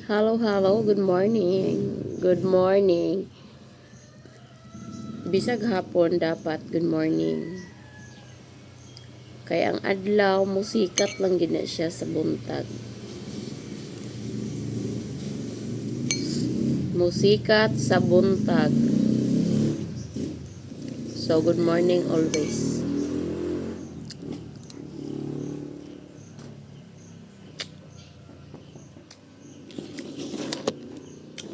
Hello, hello. Good morning. Good morning. Bisag hapon dapat good morning. Kaya ang adlaw musikat lang gina siya sa buntag. Musikat sa buntag. So good morning always.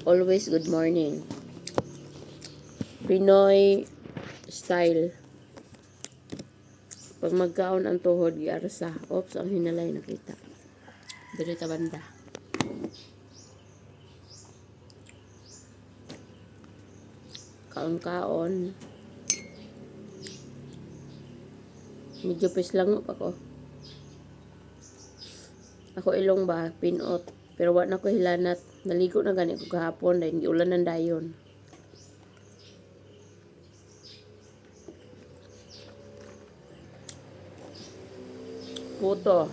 Always good morning. Pinoy style. Pag magkaon ang tuhod, giarsa. Oops, ang hinalay nakita. Dirita banda. Kaon-kaon. Medyo pislang ako. Ako ilong ba, pinot. Pero wala na ko hilanat. Naligo na gani ko kahapon dahil ulan ng dayon. Puto.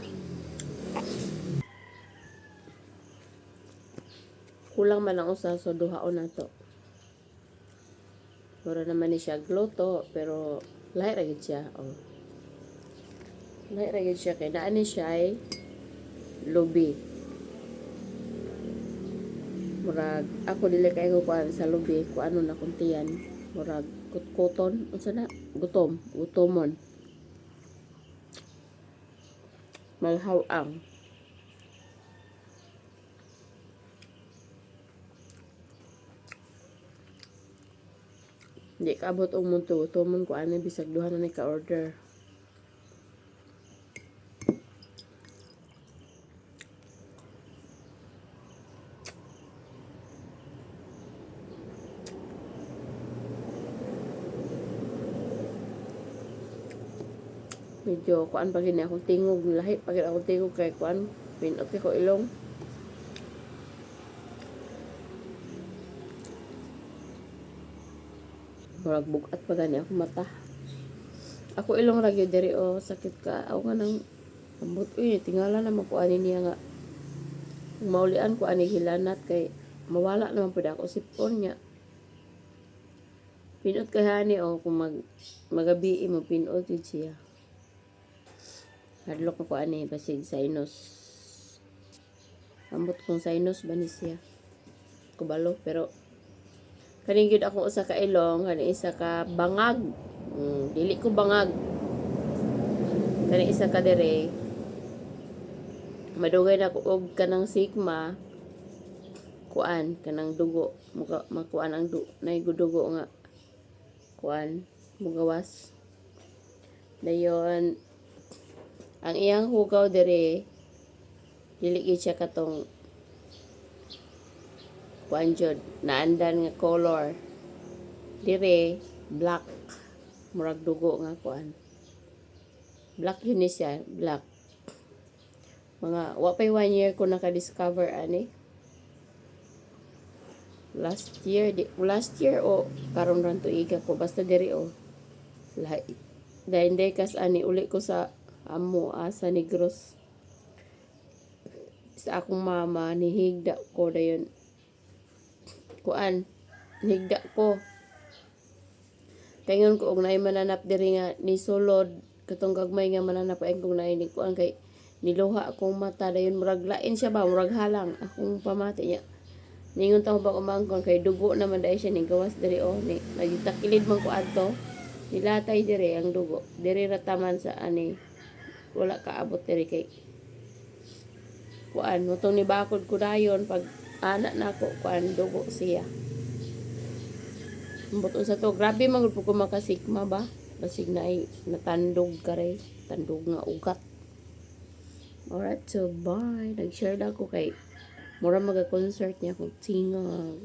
Kulang man ang usa so duhaon na to. Mura naman ni siya gluto pero lahi ra gid siya. Oh. Lahi ra gid siya kay naa ni siya ay lubi. Murag ako dili kay ko kuan sa lubi ko ano na kuntiyan. Murag kutkuton unsa na gutomon. Malhawang. Di ka abot og munto tumon ko ani bisag duha na ni ka order. Medyo kuan pa gini akong tingog lahi pa gid akong tingog kay kuan pinot ko ilong. Murag bugat pa gani ako mata. Ako ilong ra gyud diri o sakit ka. Ako nga nang ambot uy tingala na makuan niya nga. Kung maulian ko ani hilanat kay mawala naman pud ako sipon niya. Pinot kay hani o kung magabi mo pinot yun siya. Hadlok ko ani basig sinus. Ambot kong sinus ba ni siya. Kubalo pero kaning gyud ako usa ka ilong kani isa ka bangag. Dili ko bangag. Kani isa ka dire. Madugay na ko og kanang sigma kuan kanang dugo makuan ang nay dugo nga kuan mugawas. Dayon ang iyang hugaw dire dili gid siya katong kuan jud naandan nga color dire black murag dugo nga kuan black yun ni siya black mga wa pay 1 year ko naka-discover ani last year o karon ran tuiga ko basta diri o lahi dahil kas ani uli ko sa amo sa Negros sa akong mama nihigda ko dayon kuan nihigda ko kayon ko og naay mananap diri nga ni sulod katong gagmay nga mananap ay kung naay ni kuan kay niluha akong mata dayon murag lain siya ba murag halang akong pamati niya ningon ta ba umangkon kay dugo naman dai siya ning gawas diri o ni nagitakilid man ko adto nilatay diri ang dugo diri ra taman sa ani wala kaabot diri kay kuan mutong ni bakod ko dayon pag anak nako kuan dugo siya buto sa to grabe man gud ko makasikma ba basig na ay natandog kare tandog nga ugat. Alright, so bye. Nag-share na ako kay mura maga-concert niya kung tinga